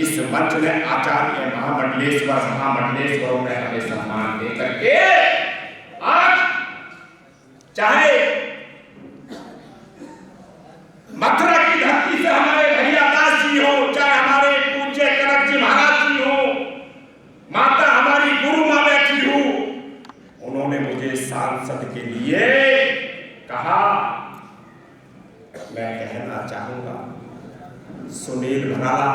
इस मंच ने आचार्य महामंडलेश्वरों ने हमें सम्मान दे करके आज चाहे मथुरा की धरती से हमारे भैया दास जी हो, चाहे हमारे पूज्य कनक जी महाराज जी हो, माता हमारी गुरु माँ बैठी हो, उन्होंने मुझे सांसद के लिए कहा। मैं कहना चाहूंगा सुनील भराला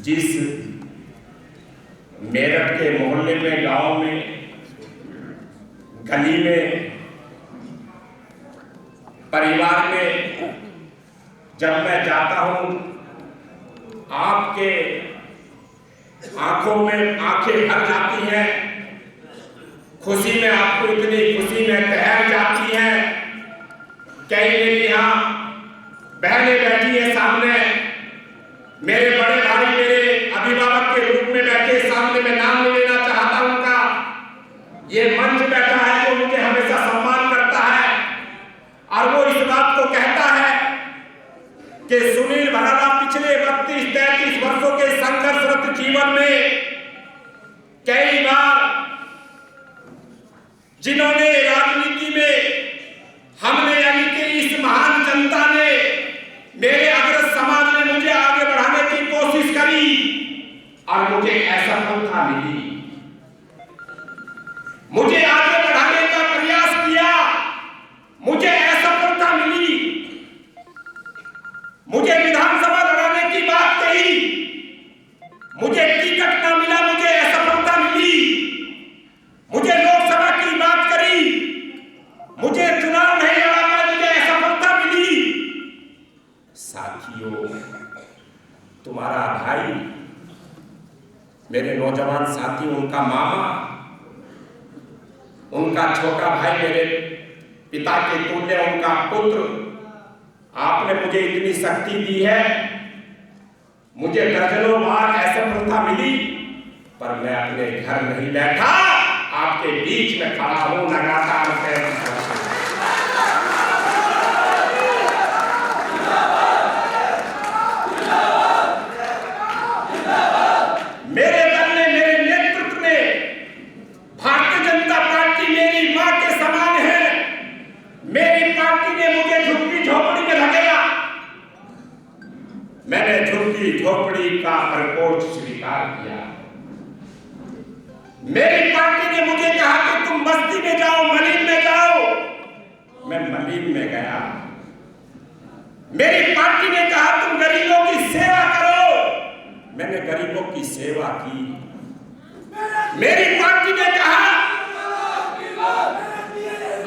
जिस मेरठ के मोहल्ले में, गांव में, गली में, परिवार में जब मैं जाता हूं, आपके आंखों में आंखें भर जाती हैं, खुशी में आपको इतनी खुशी में तैर जाती हैं। कई मेरी यहाँ बहनें बैठी है सामने, मेरे बड़े भाई मेरे अभिभावक के रूप में बैठे सामने, में नाम नहीं लेना चाहता हूं उनका, ये मंच बैठा है जो मुझे हमेशा सम्मान करता है और वो इस बात को कहता है कि सुनील भराला पिछले 32-33 वर्षों के संघर्षरत जीवन में कई बार जिन्होंने राजनीति में हमने यानी कि इस महान जनता ने, मेरे अग्रज समाज ने मुझे आगे बढ़ाने की कोशिश करी और मुझे असफलता मिली। मुझे आगे बढ़ाने का प्रयास किया, मुझे असफलता मिली। मुझे विधानसभा लड़ाने की बात कही, मुझे टिकट ना मिला, मुझे असफलता मिली। मुझे लोकसभा की बात करी, मुझे चुनाव नहीं लड़ा पाया, मुझे असफलता मिली। साथियों, तुम्हारा भाई, मेरे नौजवान साथी, उनका मामा, उनका छोटा भाई, मेरे पिता के तुल्य, उनका पुत्र, आपने मुझे इतनी शक्ति दी है। मुझे दर्जनों बार असफलता मिली पर मैं अपने घर नहीं बैठा, आपके बीच में खड़ा हूं लगातार। मेरे दल ने, मेरे नेतृत्व ने, भारतीय जनता पार्टी मेरी मां के समान है। मेरी पार्टी ने मुझे झुग्गी झोपड़ी में धकेला, मैंने झुग्गी झोपड़ी का प्रकोष्ठ स्वीकार किया। मेरी पार्टी ने मुझे कहा कि तुम बस्ती में जाओ, मलीन में जाओ, मैं मलीन में गया। मेरी पार्टी ने कहा तुम गरीबों की सेवा करो, मैंने गरीबों की सेवा की। मेरी पार्टी ने कहा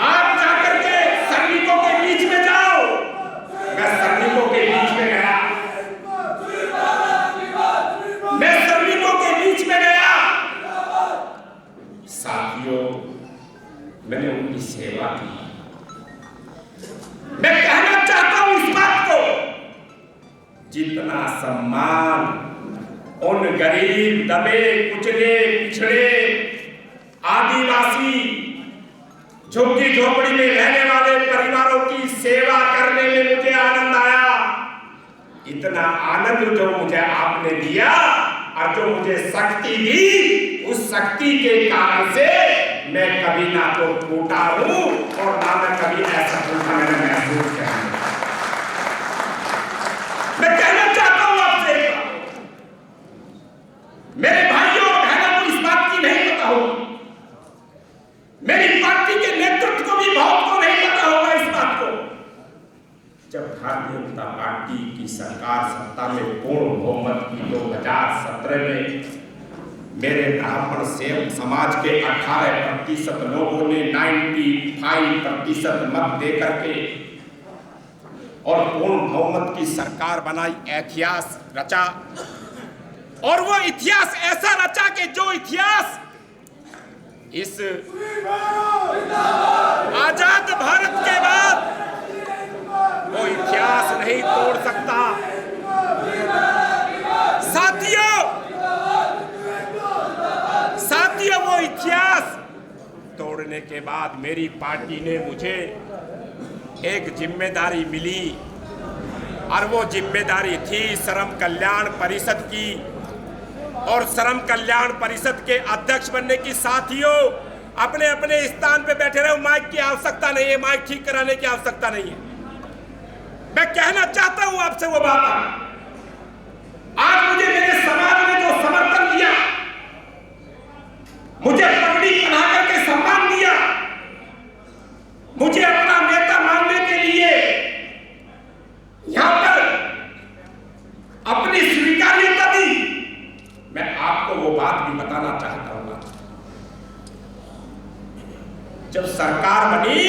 आप जाकर के सैनिकों के बीच में जाओ, मैं सैनिकों के बीच में गया। मैं सैनिकों के बीच में गया। साथियों, मैंने उनकी सेवा की। मैं कहना चाहता हूं इस बात को, जितना सम्मान उन गरीब, दबे, कुचले, पिछड़े, आदिवासी, झुग्गी झोपड़ी में रहने वाले परिवारों की सेवा करने में मुझे आनंद आया, इतना आनंद जो मुझे आपने दिया और जो मुझे शक्ति दी, उस शक्ति के कारण से मैं कभी ना तो टूटा हूं और ना मैं कभी ऐसा टूटा मैंने महसूस किया। मैं कहना चाहता हूं आपसे, मेरे भाइयों और बहनों को इस बात की नहीं पता होगी, मेरी पार्टी के नेतृत्व को भी बहुत को नहीं पता होगा इस बात को। जब भारतीय जनता पार्टी की सरकार सत्ता में पूर्ण बहुमत की 2017 में मेरे ब्राह्मण सेवक समाज के 18% लोगों ने 95% मत दे करके और पूर्ण बहुमत की सरकार बनाई, इतिहास रचा। और वो इतिहास ऐसा रचा कि जो इतिहास इस आजाद भारत के बाद वो इतिहास नहीं तोड़ सकता। साथियों, वो इतिहास तोड़ने के बाद मेरी पार्टी ने मुझे एक जिम्मेदारी मिली और वो जिम्मेदारी थी श्रम कल्याण परिषद की, और श्रम कल्याण परिषद के अध्यक्ष बनने की। साथियों, अपने अपने स्थान पे बैठे रहो, माइक की आवश्यकता नहीं है, माइक ठीक कराने की आवश्यकता नहीं है। मैं कहना चाहता हूं आपसे वो बात, आज मुझे मेरे समाज ने जो समर्थन दिया, मुझे पगड़ी पहना करके सम्मान दिया, मुझे अपना नेता मानने के लिए यहां पर अपनी स्वीकार्यता दी, मैं आपको वो बात भी बताना चाहता हूं। जब सरकार बनी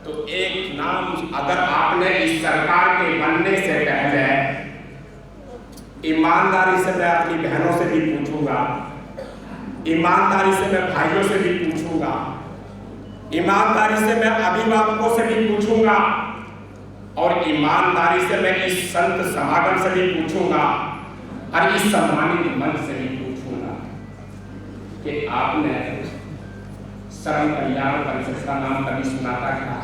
तो एक नाम, अगर आपने इस सरकार के बनने से पहले, ईमानदारी से मैं अपनी बहनों से भी पूछूंगा, ईमानदारी से मैं भाइयों से भी पूछूंगा, ईमानदारी से मैं अभिभावकों से भी पूछूंगा, और ईमानदारी से मैं इस संत समागम से भी पूछूंगा, और इस सम्मानित मंच से भी पूछूंगा कि आपने श्रम कल्याण परिषद का नाम कभी सुना था क्या?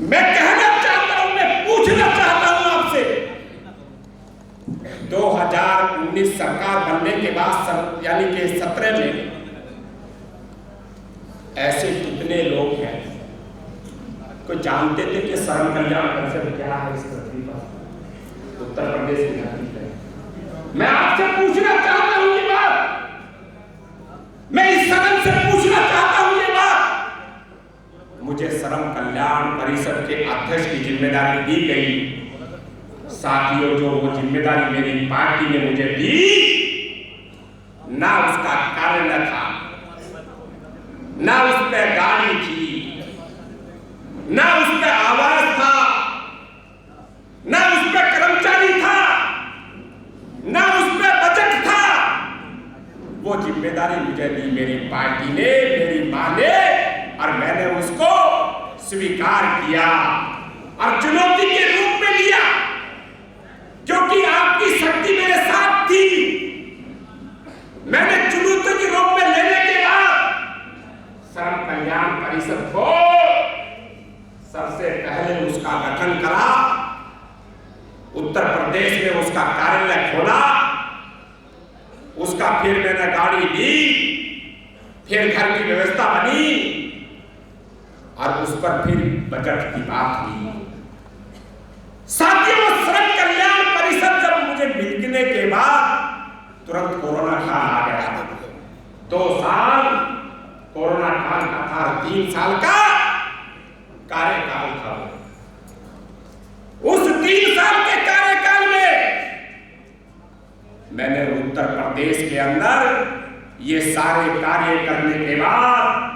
मैं कहना चाहता हूं, मैं पूछना चाहता हूं आपसे, 2019 सरकार बनने के बाद यानी कि 17 में ऐसे कितने लोग हैं कोई जानते थे कि श्रम कल्याण परिषद क्या है इस धरती पर, उत्तर प्रदेश की धरती पर? मैं आपसे पूछना चाहता हूं ये बात, मैं इस सदन से पूछना चाहता हूं ये बात। मुझे श्रम कल्याण परिषद के अध्यक्ष की जिम्मेदारी दी गई। साथियों, जो वो जिम्मेदारी मेरी पार्टी ने मुझे दी, ना उसका कार्य न था, ना उस पर गाड़ी थी, ना उस पर आवाज था, ना उस पर कर्मचारी था, ना उस पर बजट था। वो जिम्मेदारी मुझे दी मेरी पार्टी ने, मेरी मां ने, और मैंने उसको स्वीकार किया और चुनौती के रूप में लिया, क्योंकि आपकी शक्ति मेरे साथ थी। मैंने चुनौती के रूप में लेने के बाद श्रम कल्याण परिषद को सबसे पहले उसका गठन करा, उत्तर प्रदेश में उसका कार्यालय खोला, उसका फिर मैंने गाड़ी ली, फिर घर की व्यवस्था बनी, और उस पर फिर बजट की बात हुई। साथियों, श्रम कल्याण परिषद जब मुझे मिलने के बाद तुरंत कोरोना काल आ गया। 2 साल कोरोना काल का था, 3 साल का कार्यकाल था। उस 3 साल के कार्यकाल में मैंने उत्तर प्रदेश के अंदर ये सारे कार्य करने के बाद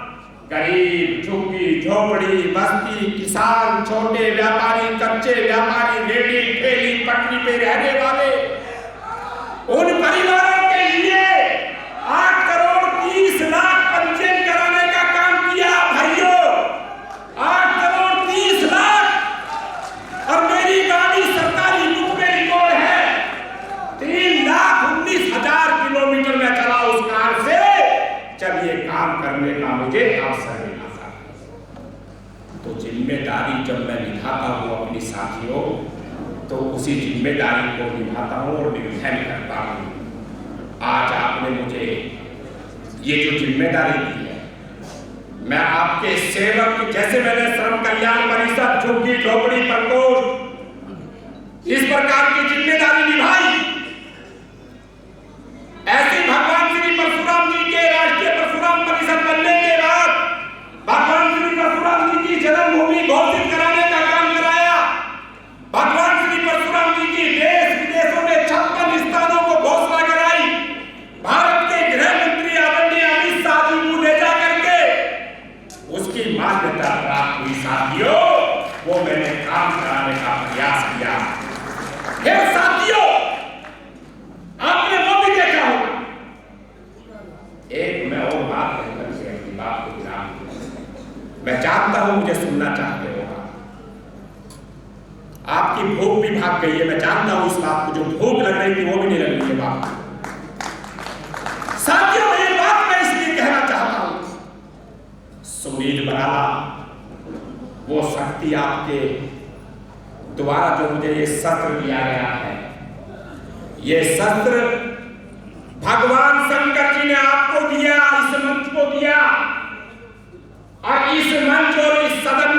गरीब, झुग्गी झोपड़ी, बस्ती, किसान, छोटे व्यापारी, कच्चे व्यापारी, रेडी ठेली पटरी पे रहने वाले उन परिवारों के लिए 8 करोड़ 30 लाख पंजीयन कराने का काम किया भाइयों, 8 करोड़ 30 लाख। और मेरी गाड़ी सरकारी बुक में रिकॉर्ड है, 3,19,000 किलोमीटर में चला उस कार से, जब ये काम करने का मुझे अवसर मिला था। तो जिम्मेदारी जब मैं निभाता हूँ अपनी साथियों, तो उसी जिम्मेदारी को निभाता हूँ और निर्वहन करता हूँ। आज आपने मुझे ये जो जिम्मेदारी दी है, मैं आपके सेवक, जैसे मैंने श्रम कल्याण परिषद, झुग्गी झोपड़ी प्रकोष्ठ, इस प्रकार की जिम्मेदारी निभाई, ऐसे भगवान श्री परशुराम जी के राष्ट्रीय परशुराम परिषद बनने के बाद भगवान श्री परशुराम जी की जन्मभूमि घोषित कराने का काम कराया। भगवान श्री परशुराम जी की देश विदेशों में 56 स्थानों को घोषणा कराई। भारत के गृह मंत्री आदरणीय अमित शाह जी को ले जा करके उसकी मान्यता प्राप्त हुई। साथियों, वो मैंने काम कराने का प्रयास किया। फिर साथियों, आपने वो भी देखा होगा, एक मैं और बात कहकर के अपनी बात को विराम दूं। मैं जानता हूं मुझे सुनना चाहते हो, आपकी भूख भी भाग गई है, मैं जानता हूं इस बात को, जो भूख लग रही थी वो भी नहीं लग रही है बात। साथियों, ये बात मैं इसलिए कहना चाहता हूं, सुनील बराला वो शक्ति आपके द्वारा जो मुझे ये शस्त्र दिया गया है, ये शस्त्र भगवान शंकर जी ने आपको दिया, इस मंच को दिया। और इस मंच और इस सदन